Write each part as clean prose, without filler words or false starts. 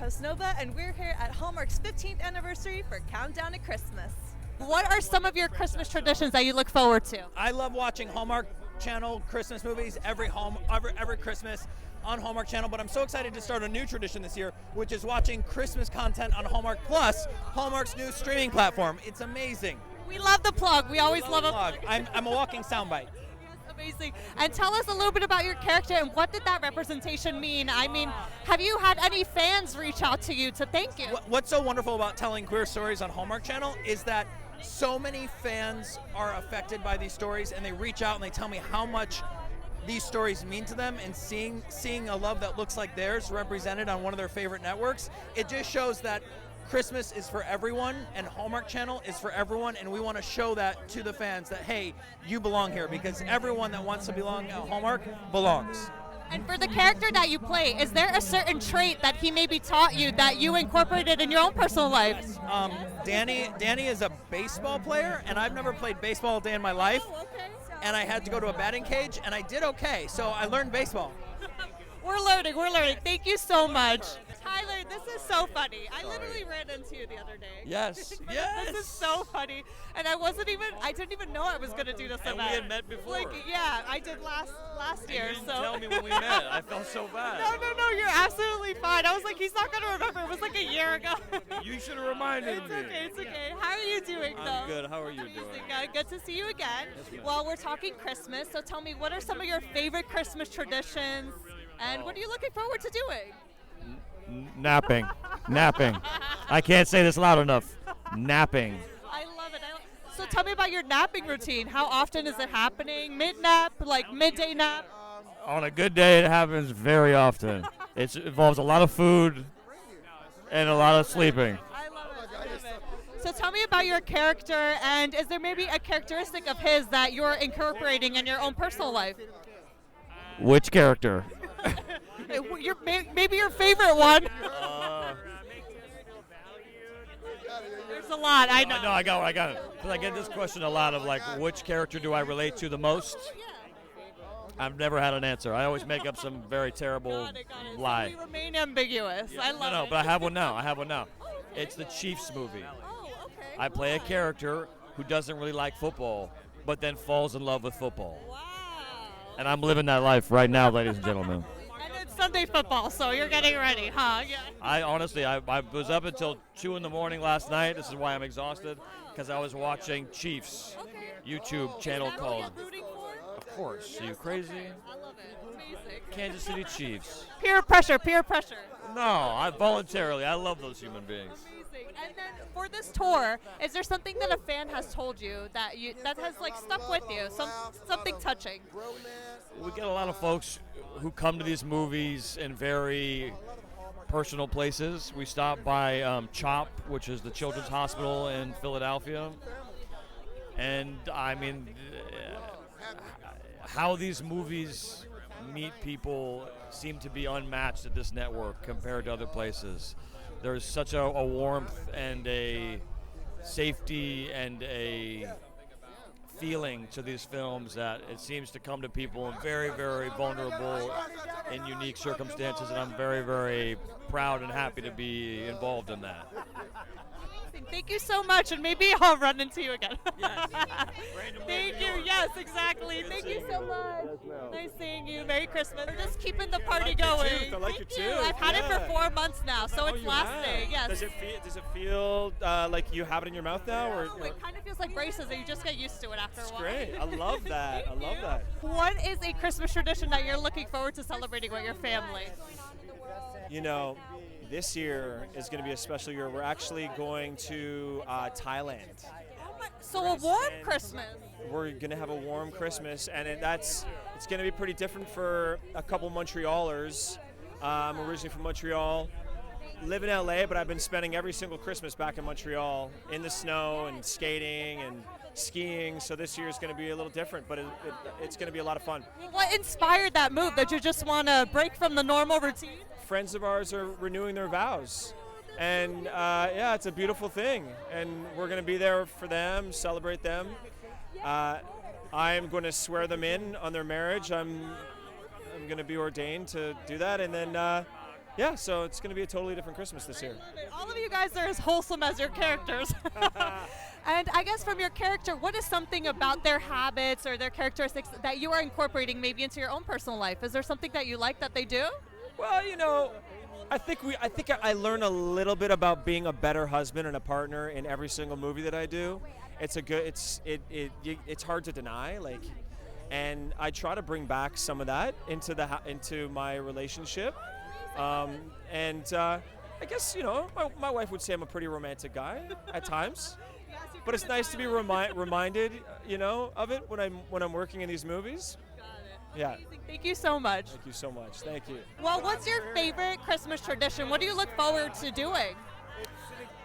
host Nova, and we're here at Hallmark's 15th anniversary for Countdown to Christmas. What are some of your Christmas traditions that you look forward to? I love watching Hallmark Channel Christmas movies every Christmas on Hallmark Channel, but I'm so excited to start a new tradition this year, which is watching Christmas content on Hallmark Plus, Hallmark's new streaming platform. It's amazing. We love the plug. We always love a plug. plug. I'm a walking soundbite. Amazing. And tell us a little bit about your character and what did that representation mean? I mean, have you had any fans reach out to you to thank you? What's so wonderful about telling queer stories on Hallmark Channel is that so many fans are affected by these stories, and they reach out and they tell me how much these stories mean to them, and seeing a love that looks like theirs represented on one of their favorite networks, it just shows that Christmas is for everyone and Hallmark Channel is for everyone, and we want to show that to the fans that, hey, you belong here, because everyone that wants to belong at Hallmark belongs. And for the character that you play, is there a certain trait that he maybe taught you that you incorporated in your own personal life? Danny is a baseball player, and I've never played baseball a day in my life. Oh, okay. And I had to go to a batting cage, and I did okay, so I learned baseball. We're learning. Thank you so much. Tyler, this is so funny. I literally ran into you the other day. Yes. This is so funny. And I didn't even know I was going to do this event. And we had met before. Yeah, I did last year. You didn't tell me when we met. I felt so bad. No, you're absolutely fine. I was like, he's not going to remember. It was like a year ago. You should have reminded me. It's okay. How are you doing, though? I'm good. How are you doing? Good to see you again. Well, we're talking Christmas, so tell me, what are some of your favorite Christmas traditions, and what are you looking forward to doing? Napping. I can't say this loud enough. Napping. I love it. So tell me about your napping routine. How often is it happening? Mid-nap, like midday nap? On a good day, it happens very often. It involves a lot of food and a lot of sleeping. I love it. So tell me about your character, and is there maybe a characteristic of his that you're incorporating in your own personal life? Which character? Maybe your favorite one. There's a lot, I know. No, I got it. Because I get this question a lot of, like, which character do I relate to the most? I've never had an answer. I always make up some very terrible lie. So we remain ambiguous. I love it. No, but I have one now. It's the Chiefs movie. Oh, okay. I play a character who doesn't really like football, but then falls in love with football. Wow. And I'm living that life right now, ladies and gentlemen. And it's Sunday football, so you're getting ready, huh? Yeah. I honestly was up until 2 in the morning last night. This is why I'm exhausted, because I was watching Chiefs YouTube channel called. Of course. Are you crazy? I love it. Amazing. Kansas City Chiefs. Peer pressure. No, I voluntarily. I love those human beings. Amazing. And then for this tour, is there something that a fan has told you that has like stuck with you? Something touching? We get a lot of folks who come to these movies in very personal places. We stopped by CHOP, which is the Children's Hospital in Philadelphia. And I mean, how these movies meet people seem to be unmatched at this network compared to other places. There's such a warmth and a safety and a feeling to these films that it seems to come to people in very, very vulnerable and unique circumstances, and I'm very, very proud and happy to be involved in that. Thank you so much, and maybe I'll run into you again. Yes. Thank you. Yes, exactly. Thank you so much. Nice seeing you. Merry Christmas. We're just keeping the party going. I like Thank your you. tooth. I've had it for 4 months now, so it's you last have. day. Yes. Does it feel like you have it in your mouth now, or? It kind of feels like braces, and you just get used to it after a while. Great. I love that. Thank I love you. that. What is a Christmas tradition that you're looking forward to celebrating with your family? You know, this year is going to be a special year. We're actually going to Thailand. So a warm Christmas. We're going to have a warm Christmas, and it's going to be pretty different for a couple Montrealers. I'm originally from Montreal, live in LA, but I've been spending every single Christmas back in Montreal in the snow and skating and skiing. So this year is going to be a little different, but it's going to be a lot of fun. What inspired that move? That you just want to break from the normal routine? Friends of ours are renewing their vows. And yeah, it's a beautiful thing. And we're going to be there for them, celebrate them. I'm going to swear them in on their marriage. I'm going to be ordained to do that. And then yeah, so it's going to be a totally different Christmas this year. All of you guys are as wholesome as your characters. And I guess from your character, what is something about their habits or their characteristics that you are incorporating maybe into your own personal life? Is there something that you like that they do? Well, you know, I think I learn a little bit about being a better husband and a partner in every single movie that I do. It's hard to deny, like, and I try to bring back some of that into my relationship. I guess, you know, my wife would say I'm a pretty romantic guy at times, but it's nice to be reminded, you know, of it when I'm working in these movies. Yeah. Thank you so much. Thank you so much. Thank you. Well, what's your favorite Christmas tradition? What do you look forward to doing?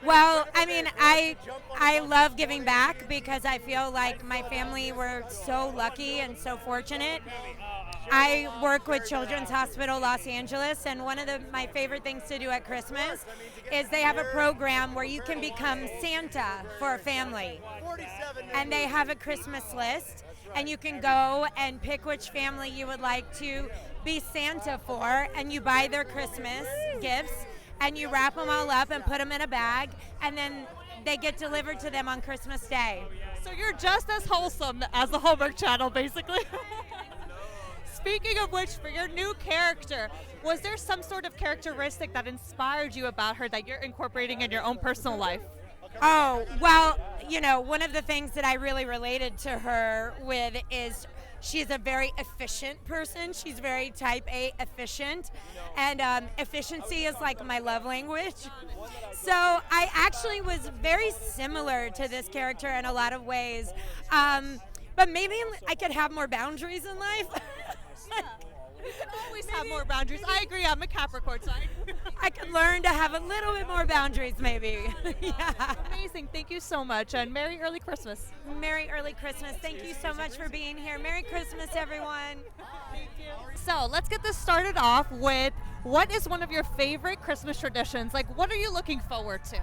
Well, I mean, I love giving back because I feel like my family were so lucky and so fortunate. I work with Children's Hospital Los Angeles, and one of my favorite things to do at Christmas is they have a program where you can become Santa for a family. And they have a Christmas list, and you can go and pick which family you would like to be Santa for, and you buy their Christmas gifts, and you wrap them all up and put them in a bag, and then they get delivered to them on Christmas Day. So you're just as wholesome as the Hallmark Channel, basically. Speaking of which, for your new character, was there some sort of characteristic that inspired you about her that you're incorporating in your own personal life? Oh, well, you know, one of the things that I really related to her with is she's a very efficient person. She's very type A efficient, and efficiency is like my love language. So I actually was very similar to this character in a lot of ways, but maybe I could have more boundaries in life. We can always have more boundaries. I agree. I'm a Capricorn, so I could learn to have a little bit more boundaries, maybe. Yeah. Amazing. Thank you so much, and Merry Early Christmas. Merry Early Christmas. Thank you so much for being here. Merry Christmas, everyone. Thank you. So let's get this started off with, what is one of your favorite Christmas traditions? Like, what are you looking forward to?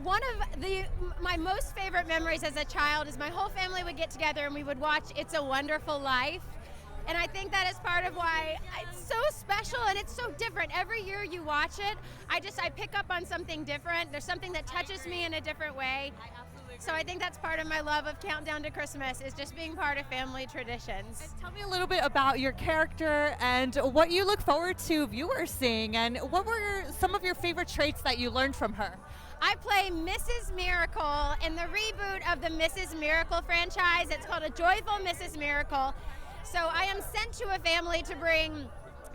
One of my most favorite memories as a child is my whole family would get together and we would watch It's a Wonderful Life. And I think that is part of why it's so special and it's so different. Every year you watch it, I pick up on something different. There's something that touches me in a different way. So I think that's part of my love of Countdown to Christmas, is just being part of family traditions. And tell me a little bit about your character and what you look forward to viewers seeing, and what were some of your favorite traits that you learned from her? I play Mrs. Miracle in the reboot of the Mrs. Miracle franchise. It's called A Joyful Mrs. Miracle. So I am sent to a family to bring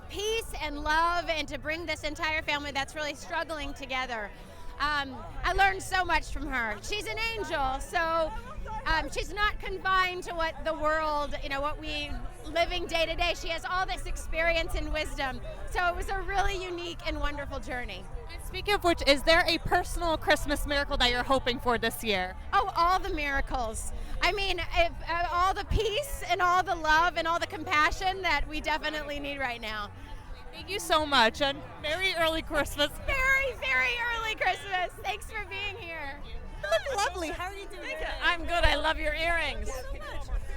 peace and love and to bring this entire family that's really struggling together. I learned so much from her. She's an angel, so she's not confined to what the world, you know, what we living day to day. She has all this experience and wisdom. So it was a really unique and wonderful journey. And speaking of which, is there a personal Christmas miracle that you're hoping for this year? Oh, all the miracles. I mean, all the peace and all the love and all the compassion that we definitely need right now. Thank you so much, and Merry Early Christmas. Very, very early Christmas. Thanks for being here. You look lovely. How are you doing? I'm good. I love your earrings.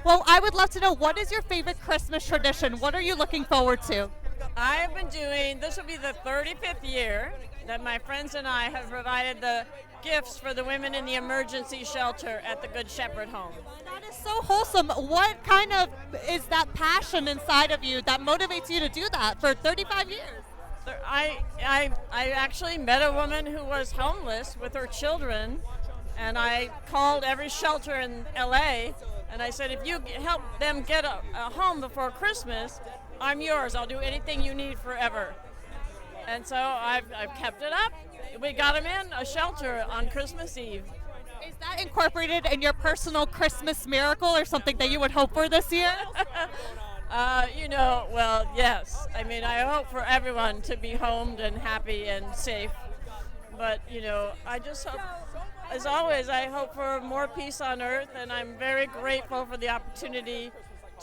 Well, I would love to know, what is your favorite Christmas tradition? What are you looking forward to? I have been doing, this will be the 35th year that my friends and I have provided the gifts for the women in the emergency shelter at the Good Shepherd home. That is so wholesome. What kind of is that passion inside of you that motivates you to do that for 35 years? I actually met a woman who was homeless with her children, and I called every shelter in LA, and I said, if you help them get a home before Christmas, I'm yours. I'll do anything you need forever. And so I've kept it up. We got them in a shelter on Christmas Eve. Is that incorporated in your personal Christmas miracle, or something that you would hope for this year? Well, yes. I mean, I hope for everyone to be homed and happy and safe. But, I just hope, as always, I hope for more peace on earth, and I'm very grateful for the opportunity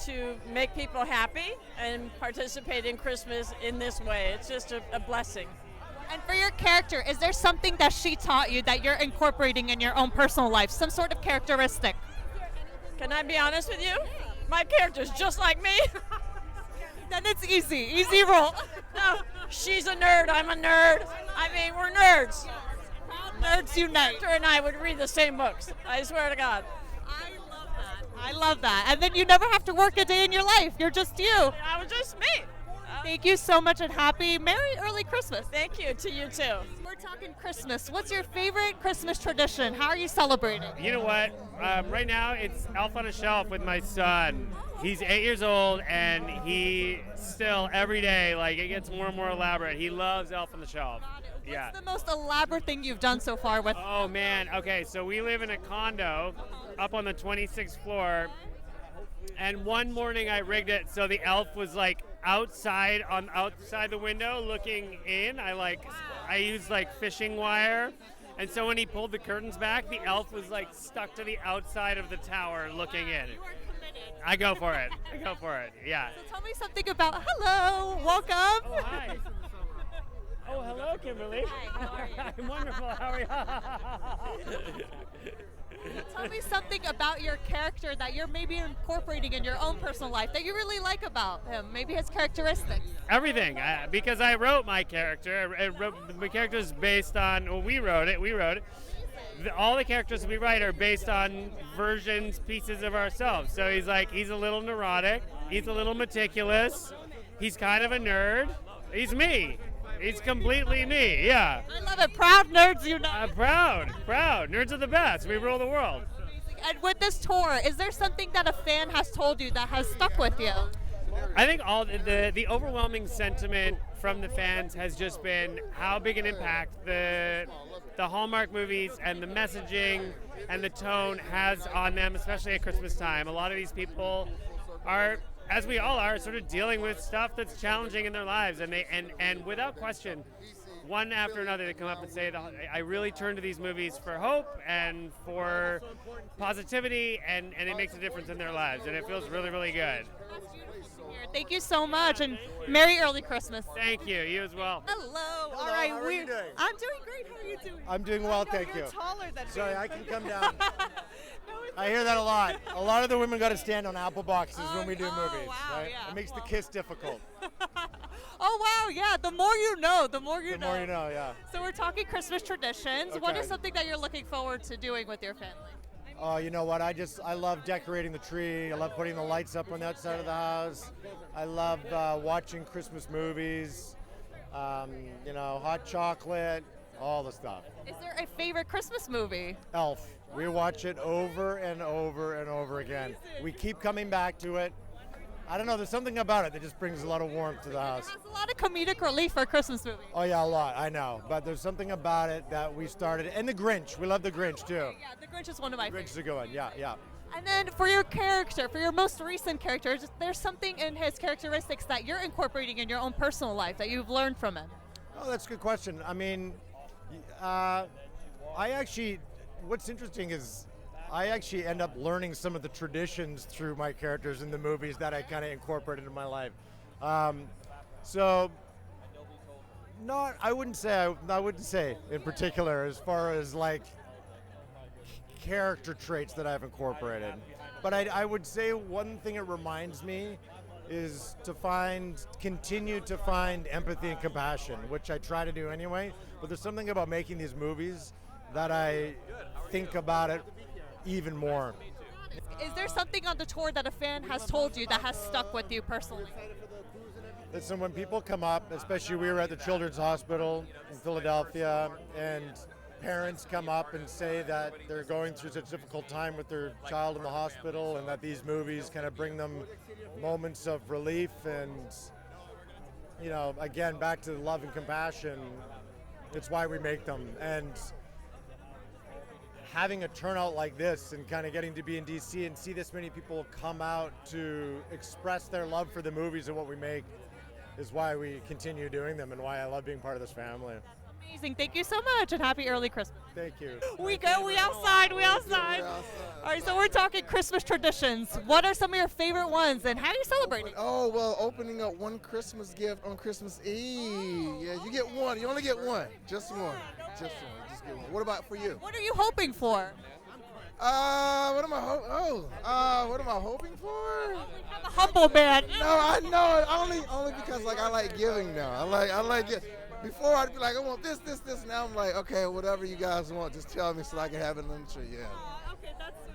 to make people happy and participate in Christmas in this way. It's just a blessing. And for your character, is there something that she taught you that you're incorporating in your own personal life, some sort of characteristic? Can I be honest with you? My character's just like me. Then it's easy roll. No, She's a nerd. I'm a nerd. I mean, we're nerds. Nerds unite. Her and I would read the same books. I swear to God. I love that. And then you never have to work a day in your life. You're just you. I was just me. Thank you so much and Merry early Christmas. Thank you to you too. We're talking Christmas. What's your favorite Christmas tradition? How are you celebrating? You know what? Right now it's Elf on a Shelf with my son. He's 8 years old and he still every day, like, it gets more and more elaborate. He loves Elf on the Shelf. What's the most elaborate thing you've done so far with? Oh man, okay, so we live in a condo up on the 26th floor, and one morning I rigged it so the elf was like outside the window looking in. I used like fishing wire, and so when he pulled the curtains back, the elf was like stuck to the outside of the tower looking in. I go for it. Yeah. So tell me something about, hello, welcome. Oh, hi. Oh, hello, Kimberly. Hi, how are you? I'm wonderful. How are you? Tell me something about your character that you're maybe incorporating in your own personal life that you really like about him, maybe his characteristics. Everything, because I wrote my character. My character is based on, well, we wrote it. All the characters we write are based on pieces of ourselves. So he's a little neurotic, he's a little meticulous, he's kind of a nerd, he's me. He's completely me, yeah. I love it. Proud nerds unite. Proud. Nerds are the best. We rule the world. And with this tour, is there something that a fan has told you that has stuck with you? I think all the overwhelming sentiment from the fans has just been how big an impact the Hallmark movies and the messaging and the tone has on them, especially at Christmas time. A lot of these people are, as we all are, sort of dealing with stuff that's challenging in their lives, and without question, one after another, they come up and say, I really turn to these movies for hope and for positivity, and it makes a difference in their lives, and it feels really, really good. Thank you so much, and Merry early Christmas. Thank you. You as well. Hello. All right, how are you doing? I'm doing great. How are you doing? I'm doing well, thank you. You're taller than Sorry, me. I can come down. I hear that a lot. A lot of the women got to stand on apple boxes when we do movies. Wow, right? yeah. It makes the kiss difficult. Oh, wow, yeah. The more you know, The more you know, yeah. So we're talking Christmas traditions. What Okay. is something that you're looking forward to doing with your family? Oh, you know what? I love decorating the tree. I love putting the lights up on the outside of the house. I love watching Christmas movies. Hot chocolate, all the stuff. Is there a favorite Christmas movie? Elf. We watch it over and over and over again. We keep coming back to it. I don't know, there's something about it that just brings a lot of warmth to the house. It has a lot of comedic relief for a Christmas movie. Oh yeah, a lot, I know. But there's something about it that we started. And The Grinch, we love The Grinch too. Yeah, The Grinch is one of my The Grinch favorites. is a good one, yeah. And then for your character, for your most recent character, there's something in his characteristics that you're incorporating in your own personal life that you've learned from him. Oh, that's a good question. I mean, what's interesting is I actually end up learning some of the traditions through my characters in the movies that I kind of incorporate into my life. I wouldn't say in particular as far as like character traits that I've incorporated. But I would say one thing it reminds me is to continue to find empathy and compassion, which I try to do anyway. But there's something about making these movies that I think about it even more. Is there something on the tour that a fan has told you that has stuck with you personally? Listen, when people come up, especially we were at the Children's Hospital in Philadelphia, and parents come up and say that they're going through such a difficult time with their child in the hospital, and that these movies kind of bring them moments of relief, and again, back to love and compassion. It's why we make them. And having a turnout like this and kind of getting to be in DC and see this many people come out to express their love for the movies and what we make is why we continue doing them and why I love being part of this family. Amazing. Thank you so much, and happy early Christmas. Thank you. We outside. All right, so we're talking Christmas traditions. What are some of your favorite ones, and how are you celebrating? Oh, well, opening up one Christmas gift on Christmas Eve. Yeah, you get one. You only get one. Just one. Just get one. What about for you? What are you hoping for? What am I hoping for? I'm a humble man. No, I know only because like I like giving now. I like it. Before I'd be like, I want this. Now I'm like, okay, whatever you guys want, just tell me so I can have it on the tree. Yeah. Okay, that's sweet.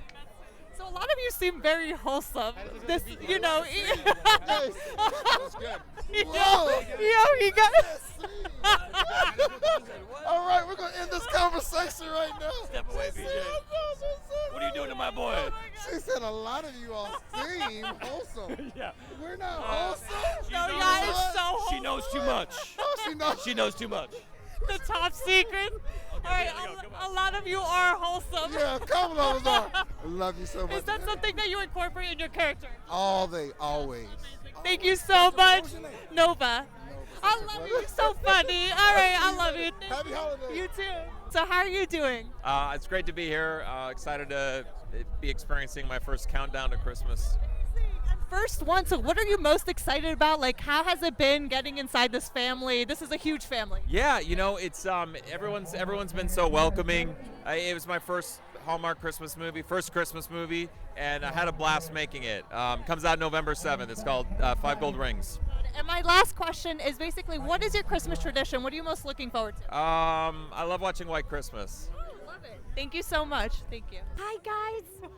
So a lot of you seem very wholesome. This, you know. Yes. That's good. He got. All right, we're gonna end this conversation right now. Step away, BJ. What are you doing to my boy? She said a lot of you all seem wholesome. Yeah. We're not wholesome. No, yeah, it's so wholesome. She knows too much. She knows too much. The top secret. All right, a lot of you are wholesome. Yeah, a couple of us are. I love you so much. Is that something that you incorporate in your character? Always. Thank you so much, Nova. I love you. You're so funny. All right, I love you. Happy holidays. You too. So how are you doing? It's great to be here. Excited to be experiencing my first countdown to Christmas. First one, so what are you most excited about? Like, how has it been getting inside this family? This is a huge family. Yeah, you know, it's everyone's been so welcoming. It was my first Hallmark Christmas movie, and I had a blast making it. Comes out November 7th. It's called 5 Gold Rings. And my last question is basically, what is your Christmas tradition? What are you most looking forward to? I love watching White Christmas. Love it. Thank you so much. Thank you. Hi, guys.